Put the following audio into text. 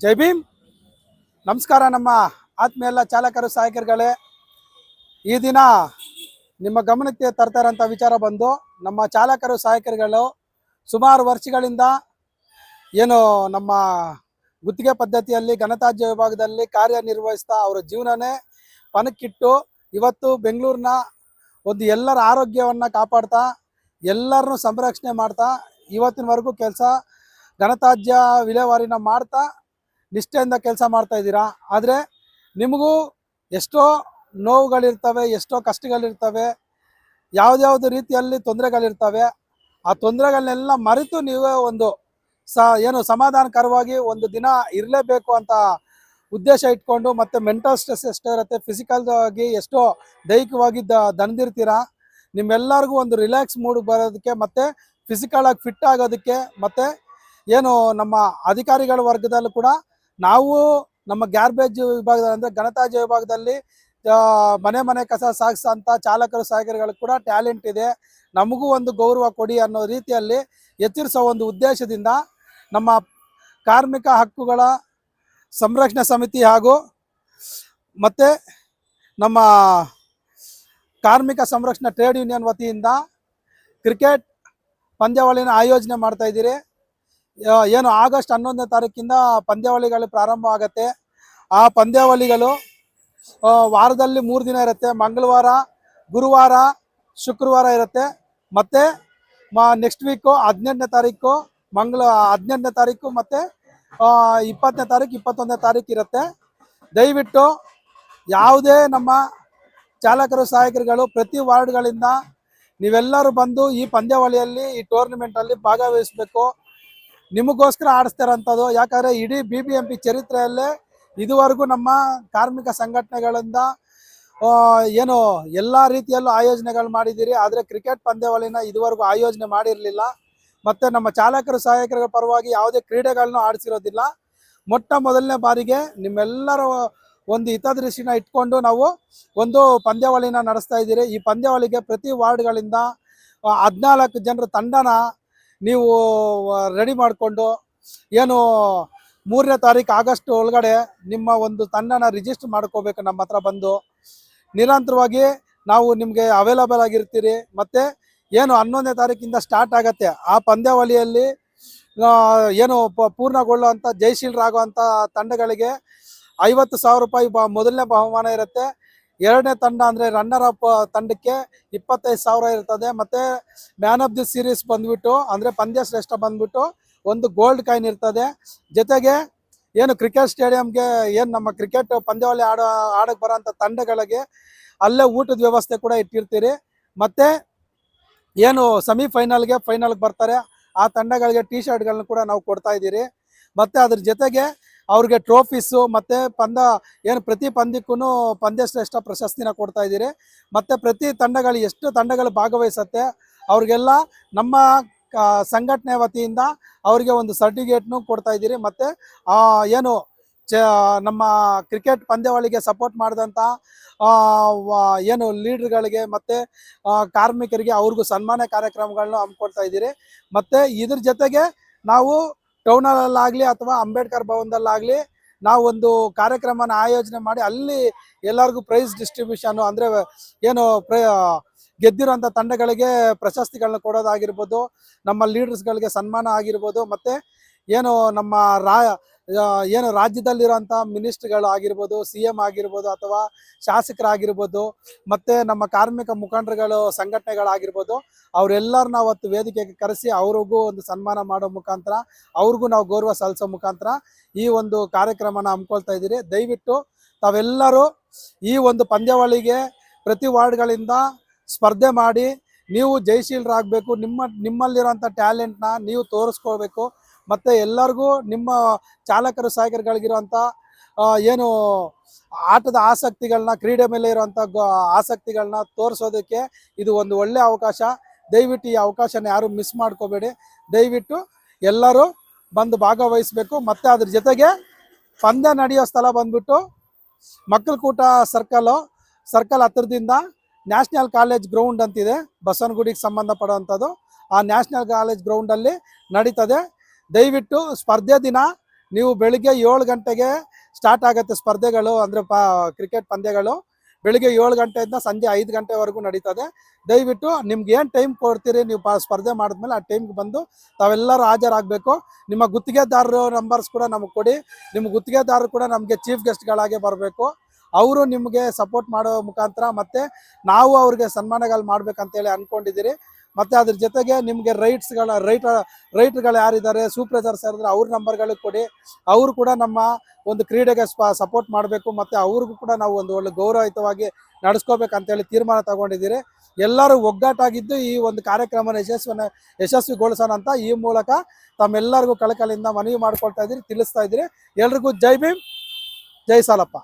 ಜೈ ಭೀಮ್. ನಮಸ್ಕಾರ ನಮ್ಮ ಆತ್ಮೀಯ ಚಾಲಕರು ಸಹಾಯಕರುಗಳೇ. ಈ ದಿನ ನಿಮ್ಮ ಗಮನಕ್ಕೆ ತರ್ತಾ ಇರೋಂಥ ವಿಚಾರ ಬಂದು, ನಮ್ಮ ಚಾಲಕರು ಸಹಾಯಕರುಗಳು ಸುಮಾರು ವರ್ಷಗಳಿಂದ ಏನು ನಮ್ಮ ಗುತ್ತಿಗೆ ಪದ್ಧತಿಯಲ್ಲಿ ಘನತ್ಯಾಜ್ಯ ವಿಭಾಗದಲ್ಲಿ ಕಾರ್ಯನಿರ್ವಹಿಸ್ತಾ ಅವರ ಜೀವನನೇ ಪಣಕ್ಕಿಟ್ಟು ಇವತ್ತು ಬೆಂಗಳೂರಿನ ಒಂದು ಎಲ್ಲರ ಆರೋಗ್ಯವನ್ನು ಕಾಪಾಡ್ತಾ ಎಲ್ಲರನ್ನೂ ಸಂರಕ್ಷಣೆ ಮಾಡ್ತಾ ಇವತ್ತಿನವರೆಗೂ ಕೆಲಸ ಘನತ್ಯಾಜ್ಯ ವಿಲೇವಾರಿನ ಮಾಡ್ತಾ ನಿಷ್ಠೆಯಿಂದ ಕೆಲಸ ಮಾಡ್ತಾ ಇದ್ದೀರಾ. ಆದರೆ ನಿಮಗೂ ಎಷ್ಟೋ ನೋವುಗಳಿರ್ತವೆ, ಎಷ್ಟೋ ಕಷ್ಟಗಳಿರ್ತವೆ, ಯಾವುದ್ಯಾವುದು ರೀತಿಯಲ್ಲಿ ತೊಂದರೆಗಳಿರ್ತವೆ. ಆ ತೊಂದರೆಗಳನ್ನೆಲ್ಲ ಮರೆತು ನೀವೇ ಒಂದು ಏನು ಸಮಾಧಾನಕರವಾಗಿ ಒಂದು ದಿನ ಇರಲೇಬೇಕು ಅಂತ ಉದ್ದೇಶ ಇಟ್ಕೊಂಡು, ಮತ್ತು ಮೆಂಟಲ್ ಸ್ಟ್ರೆಸ್ ಎಷ್ಟೋ ಇರುತ್ತೆ, ಫಿಸಿಕಲ್ ಆಗಿ ಎಷ್ಟೋ ದೈಹಿಕವಾಗಿ ದಣಿದಿರ್ತೀರ. ನಿಮ್ಮೆಲ್ಲರಿಗೂ ಒಂದು ರಿಲ್ಯಾಕ್ಸ್ ಮೂಡ್ ಬರೋದಕ್ಕೆ, ಮತ್ತು ಫಿಸಿಕಲ್ ಆಗಿ ಫಿಟ್ ಆಗೋದಕ್ಕೆ, ಮತ್ತು ಏನು ನಮ್ಮ ಅಧಿಕಾರಿಗಳ ವರ್ಗದಲ್ಲೂ ಕೂಡ ನಾವು ನಮ್ಮ ಗ್ಯಾರ್ಬೇಜ್ ವಿಭಾಗದಲ್ಲಿ ಅಂದರೆ ಘನತ್ಯಾಜ್ಯ ವಿಭಾಗದಲ್ಲಿ ಮನೆ ಕಸ ಸಾಗಿಸೋಂಥ ಚಾಲಕರು ಸಹಾಯಕರುಗಳು ಕೂಡ ಟ್ಯಾಲೆಂಟ್ ಇದೆ, ನಮಗೂ ಒಂದು ಗೌರವ ಕೊಡಿ ಅನ್ನೋ ರೀತಿಯಲ್ಲಿ ಎಚ್ಚರಿಸೋ ಒಂದು ಉದ್ದೇಶದಿಂದ ನಮ್ಮ ಕಾರ್ಮಿಕ ಹಕ್ಕುಗಳ ಸಂರಕ್ಷಣಾ ಸಮಿತಿ ಹಾಗೂ ಮತ್ತು ನಮ್ಮ ಕಾರ್ಮಿಕ ಸಂರಕ್ಷಣಾ ಟ್ರೇಡ್ ಯೂನಿಯನ್ ವತಿಯಿಂದ ಕ್ರಿಕೆಟ್ ಪಂದ್ಯಾವಳಿನ ಆಯೋಜನೆ ಮಾಡ್ತಾ ಇದ್ದೀರಿ. ಏನು ಆಗಸ್ಟ್ 11ನೇ ತಾರೀಕಿಂದ ಪಂದ್ಯಾವಳಿಗಳು ಪ್ರಾರಂಭ ಆಗುತ್ತೆ. ಆ ಪಂದ್ಯಾವಳಿಗಳು ವಾರದಲ್ಲಿ 3 ದಿನ ಇರುತ್ತೆ. ಮಂಗಳವಾರ, ಗುರುವಾರ, ಶುಕ್ರವಾರ ಇರುತ್ತೆ. ಮತ್ತು ನೆಕ್ಸ್ಟ್ ವೀಕು 18ನೇ ತಾರೀಕು 18ನೇ ತಾರೀಕು ಮತ್ತು 20ನೇ ತಾರೀಕು 21ನೇ ತಾರೀಕು ಇರುತ್ತೆ. ದಯವಿಟ್ಟು ಯಾವುದೇ ನಮ್ಮ ಚಾಲಕರು ಸಹಾಯಕರುಗಳು ಪ್ರತಿ ವಾರ್ಡ್ಗಳಿಂದ ನೀವೆಲ್ಲರೂ ಬಂದು ಈ ಪಂದ್ಯಾವಳಿಯಲ್ಲಿ ಈ ಟೂರ್ನಿಮೆಂಟಲ್ಲಿ ಭಾಗವಹಿಸಬೇಕು. ನಿಮಗೋಸ್ಕರ ಆಡಿಸ್ತಾರಂಥದ್ದು. ಯಾಕಂದರೆ ಇಡೀ BBMP ಚರಿತ್ರೆಯಲ್ಲೇ ಇದುವರೆಗೂ ನಮ್ಮ ಕಾರ್ಮಿಕ ಸಂಘಟನೆಗಳಿಂದ ಏನು ಎಲ್ಲ ರೀತಿಯಲ್ಲೂ ಆಯೋಜನೆಗಳು ಮಾಡಿದ್ದೀರಿ, ಆದರೆ ಕ್ರಿಕೆಟ್ ಪಂದ್ಯಾವಳಿನ ಇದುವರೆಗೂ ಆಯೋಜನೆ ಮಾಡಿರಲಿಲ್ಲ. ಮತ್ತು ನಮ್ಮ ಚಾಲಕರು ಸಹಾಯಕರ ಪರವಾಗಿ ಯಾವುದೇ ಕ್ರೀಡೆಗಳನ್ನು ಆಡಿಸಿರೋದಿಲ್ಲ. ಮೊದಲನೇ ಬಾರಿಗೆ ನಿಮ್ಮೆಲ್ಲರ ಒಂದು ಹಿತದೃಷ್ಟಿನ ಇಟ್ಕೊಂಡು ನಾವು ಒಂದು ಪಂದ್ಯಾವಳಿನ ನಡೆಸ್ತಾ ಇದ್ದೀರಿ. ಈ ಪಂದ್ಯಾವಳಿಗೆ ಪ್ರತಿ ವಾರ್ಡ್ಗಳಿಂದ 14 ಜನರ ತಂಡನ ನೀವು ರೆಡಿ ಮಾಡಿಕೊಂಡು, ಏನು 3ನೇ ತಾರೀಕು ಆಗಸ್ಟ್ ಒಳಗಡೆ ನಿಮ್ಮ ಒಂದು ತಂಡನ ರಿಜಿಸ್ಟರ್ ಮಾಡ್ಕೋಬೇಕು. ನಮ್ಮ ಹತ್ರ ಬಂದು ನಿರಂತರವಾಗಿ ನಾವು ನಿಮಗೆ ಅವೈಲಬಲ್ ಆಗಿರ್ತೀರಿ. ಮತ್ತು ಏನು 11ನೇ ತಾರೀಕಿಂದ ಸ್ಟಾರ್ಟ್ ಆಗುತ್ತೆ ಆ ಪಂದ್ಯಾವಳಿಯಲ್ಲಿ ಏನು ಪೂರ್ಣಗೊಳ್ಳುವಂಥ ಜಯಶೀಲರಾಗುವಂಥ ತಂಡಗಳಿಗೆ 50,000 ರೂಪಾಯಿ ಮೊದಲನೇ ಬಹುಮಾನ ಇರುತ್ತೆ. ಎರಡನೇ ತಂಡ ಅಂದರೆ ರನ್ನರ್ ಅಪ್ ತಂಡಕ್ಕೆ 25,000 ಇರ್ತದೆ. ಮತ್ತು ಮ್ಯಾನ್ ಆಫ್ ದಿ ಸೀರೀಸ್ ಬಂದ್ಬಿಟ್ಟು ಅಂದರೆ ಪಂದ್ಯ ಶ್ರೇಷ್ಠ ಬಂದ್ಬಿಟ್ಟು ಒಂದು ಗೋಲ್ಡ್ ಕಾಯಿನ್ ಇರ್ತದೆ. ಜೊತೆಗೆ ಏನು ಕ್ರಿಕೆಟ್ ಸ್ಟೇಡಿಯಂಗೆ ಏನು ನಮ್ಮ ಕ್ರಿಕೆಟ್ ಪಂದ್ಯಾವಳಿ ಆಡೋಕ್ಕೆ ಬರೋಂಥ ತಂಡಗಳಿಗೆ ಅಲ್ಲೇ ಊಟದ ವ್ಯವಸ್ಥೆ ಕೂಡ ಇಟ್ಟಿರ್ತೀರಿ. ಮತ್ತು ಏನು ಸೆಮಿಫೈನಲ್ಗೆ ಫೈನಲ್ಗೆ ಬರ್ತಾರೆ ಆ ತಂಡಗಳಿಗೆ ಟಿ ಶರ್ಟ್ಗಳನ್ನ ಕೂಡ ನಾವು ಕೊಡ್ತಾ ಇದ್ದೀರಿ. ಮತ್ತು ಅದ್ರ ಜೊತೆಗೆ ಅವ್ರಿಗೆ ಟ್ರೋಫೀಸು ಮತ್ತು ಪ್ರತಿ ಪಂದ್ಯಕ್ಕೂ ಪಂದ್ಯ ಶ್ರೇಷ್ಠ ಪ್ರಶಸ್ತಿನ ಕೊಡ್ತಾ ಇದ್ದೀರಿ. ಮತ್ತು ಪ್ರತಿ ತಂಡಗಳು ಎಷ್ಟು ತಂಡಗಳು ಭಾಗವಹಿಸುತ್ತೆ ಅವ್ರಿಗೆಲ್ಲ ನಮ್ಮ ಸಂಘಟನೆ ವತಿಯಿಂದ ಅವರಿಗೆ ಒಂದು ಸರ್ಟಿಫಿಕೇಟ್ನು ಕೊಡ್ತಾ ಇದ್ದೀರಿ. ಮತ್ತು ಏನು ನಮ್ಮ ಕ್ರಿಕೆಟ್ ಪಂದ್ಯಾವಳಿಗೆ ಸಪೋರ್ಟ್ ಮಾಡಿದಂಥ ಏನು ಲೀಡ್ರ್ಗಳಿಗೆ ಮತ್ತು ಕಾರ್ಮಿಕರಿಗೆ ಅವ್ರಿಗೂ ಸನ್ಮಾನ ಕಾರ್ಯಕ್ರಮಗಳನ್ನ ಹಮ್ಮಿಕೊಡ್ತಾ ಇದ್ದೀರಿ. ಮತ್ತು ಇದ್ರ ಜೊತೆಗೆ ನಾವು ಟೌನ್ ಹಾಲಲ್ಲಾಗಲಿ ಅಥವಾ ಅಂಬೇಡ್ಕರ್ ಭವನದಲ್ಲಾಗಲಿ ನಾವು ಒಂದು ಕಾರ್ಯಕ್ರಮನ ಆಯೋಜನೆ ಮಾಡಿ ಅಲ್ಲಿ ಎಲ್ಲರಿಗೂ ಪ್ರೈಸ್ ಡಿಸ್ಟ್ರಿಬ್ಯೂಷನು ಅಂದರೆ ಏನು ಗೆದ್ದಿರೋಂಥ ತಂಡಗಳಿಗೆ ಪ್ರಶಸ್ತಿಗಳನ್ನ ಕೊಡೋದಾಗಿರ್ಬೋದು, ನಮ್ಮ ಲೀಡರ್ಸ್ಗಳಿಗೆ ಸನ್ಮಾನ ಆಗಿರ್ಬೋದು, ಮತ್ತು ಏನು ನಮ್ಮ ಏನು ರಾಜ್ಯದಲ್ಲಿರೋಂಥ ಮಿನಿಸ್ಟ್ರುಗಳು ಆಗಿರ್ಬೋದು, CM ಆಗಿರ್ಬೋದು ಅಥವಾ ಶಾಸಕರಾಗಿರ್ಬೋದು, ಮತ್ತು ನಮ್ಮ ಕಾರ್ಮಿಕ ಮುಖಂಡರುಗಳು ಸಂಘಟನೆಗಳಾಗಿರ್ಬೋದು, ಅವರೆಲ್ಲರನ್ನ ಅವತ್ತು ವೇದಿಕೆಗೆ ಕರೆಸಿ ಅವ್ರಿಗೂ ಒಂದು ಸನ್ಮಾನ ಮಾಡೋ ಮುಖಾಂತರ ಅವ್ರಿಗೂ ನಾವು ಗೌರವ ಸಲ್ಲಿಸೋ ಮುಖಾಂತರ ಈ ಒಂದು ಕಾರ್ಯಕ್ರಮನ ಹಮ್ಮಿಕೊಳ್ತಾ ಇದ್ದೀರಿ. ದಯವಿಟ್ಟು ತಾವೆಲ್ಲರೂ ಈ ಒಂದು ಪಂದ್ಯಾವಳಿಗೆ ಪ್ರತಿ ವಾರ್ಡ್ಗಳಿಂದ ಸ್ಪರ್ಧೆ ಮಾಡಿ ನೀವು ಜಯಶೀಲರಾಗಬೇಕು. ನಿಮ್ಮಲ್ಲಿರೋಂಥ ಟ್ಯಾಲೆಂಟ್ನ ನೀವು ತೋರಿಸ್ಕೊಳ್ಬೇಕು. ಮತ್ತು ಎಲ್ಲರಿಗೂ ನಿಮ್ಮ ಚಾಲಕರು ಸಹಾಯಕರುಗಳಿಗಿರುವಂಥ ಏನು ಆಟದ ಆಸಕ್ತಿಗಳನ್ನ, ಕ್ರೀಡೆ ಮೇಲೆ ಇರುವಂಥ ಆಸಕ್ತಿಗಳನ್ನ ತೋರಿಸೋದಕ್ಕೆ ಇದು ಒಂದು ಒಳ್ಳೆಯ ಅವಕಾಶ. ದಯವಿಟ್ಟು ಈ ಅವಕಾಶನ ಯಾರು ಮಿಸ್ ಮಾಡ್ಕೋಬೇಡಿ. ದಯವಿಟ್ಟು ಎಲ್ಲರೂ ಬಂದು ಭಾಗವಹಿಸಬೇಕು. ಮತ್ತು ಅದ್ರ ಜೊತೆಗೆ ಪಂದ್ಯ ನಡೆಯೋ ಸ್ಥಳ ಬಂದ್ಬಿಟ್ಟು ಮಕ್ಕಳಕೂಟ ಸರ್ಕಲ್ ಹತ್ತಿರದಿಂದ ನ್ಯಾಷನಲ್ ಕಾಲೇಜ್ ಗ್ರೌಂಡ್ ಅಂತಿದೆ, ಬಸವನಗುಡಿಗೆ ಸಂಬಂಧಪಡುವಂಥದ್ದು. ಆ ನ್ಯಾಷನಲ್ ಕಾಲೇಜ್ ಗ್ರೌಂಡಲ್ಲಿ ನಡೀತದೆ. ದಯವಿಟ್ಟು ಸ್ಪರ್ಧೆ ದಿನ ನೀವು ಬೆಳಿಗ್ಗೆ 7 ಗಂಟೆಗೆ ಸ್ಟಾರ್ಟ್ ಆಗುತ್ತೆ ಸ್ಪರ್ಧೆಗಳು, ಅಂದರೆ ಕ್ರಿಕೆಟ್ ಪಂದ್ಯಗಳು ಬೆಳಿಗ್ಗೆ 7 ಗಂಟೆಯಿಂದ ಸಂಜೆ 5 ಗಂಟೆವರೆಗೂ ನಡೀತದೆ. ದಯವಿಟ್ಟು ನಿಮ್ಗೆ ಏನು ಟೈಮ್ ಕೊಡ್ತೀರಿ ನೀವು ಸ್ಪರ್ಧೆ ಮಾಡಿದ್ಮೇಲೆ ಆ ಟೈಮ್ಗೆ ಬಂದು ತಾವೆಲ್ಲರೂ ಹಾಜರಾಗಬೇಕು. ನಿಮ್ಮ ಗುತ್ತಿಗೆದಾರರು ನಂಬರ್ಸ್ ಕೂಡ ನಮಗೆ ಕೊಡಿ. ನಿಮ್ಮ ಗುತ್ತಿಗೆದಾರರು ಕೂಡ ನಮಗೆ ಚೀಫ್ ಗೆಸ್ಟ್ಗಳಾಗೆ ಬರಬೇಕು. ಅವರು ನಿಮಗೆ ಸಪೋರ್ಟ್ ಮಾಡೋ ಮುಖಾಂತರ ಮತ್ತು ನಾವು ಅವ್ರಿಗೆ ಸನ್ಮಾನಗಳು ಮಾಡ್ಬೇಕಂತೇಳಿ ಅಂದ್ಕೊಂಡಿದ್ದೀರಿ. ಮತ್ತು ಅದ್ರ ಜೊತೆಗೆ ನಿಮಗೆ ರೈಟ್ರುಗಳು ಯಾರಿದ್ದಾರೆ, ಸೂಪರ್ವೈಸರ್ಸ್ ಯಾರಿದ್ದಾರೆ ಅವ್ರ ನಂಬರ್ಗಳು ಕೊಡಿ. ಅವರು ಕೂಡ ನಮ್ಮ ಒಂದು ಕ್ರೀಡೆಗೆ ಸಪೋರ್ಟ್ ಮಾಡಬೇಕು ಮತ್ತು ಅವ್ರಿಗೂ ಕೂಡ ನಾವು ಒಂದು ಒಳ್ಳೆ ಗೌರವಯುತವಾಗಿ ನಡೆಸ್ಕೋಬೇಕಂತೇಳಿ ತೀರ್ಮಾನ ತಗೊಂಡಿದ್ದೀರಿ. ಎಲ್ಲರೂ ಒಗ್ಗಟ್ಟಾಗಿದ್ದು ಈ ಒಂದು ಕಾರ್ಯಕ್ರಮನ ಯಶಸ್ವಿಗೊಳಿಸೋಣ ಅಂತ ಈ ಮೂಲಕ ತಮ್ಮೆಲ್ಲರಿಗೂ ಕಳಕಳಿಯಿಂದ ಮನವಿ ಮಾಡ್ಕೊಳ್ತಾ ಇದ್ದೀರಿ, ತಿಳಿಸ್ತಾ ಇದ್ದೀರಿ. ಎಲ್ರಿಗೂ ಜೈ ಭೀಮ್, ಜೈ ಸಾಲಪ್ಪ.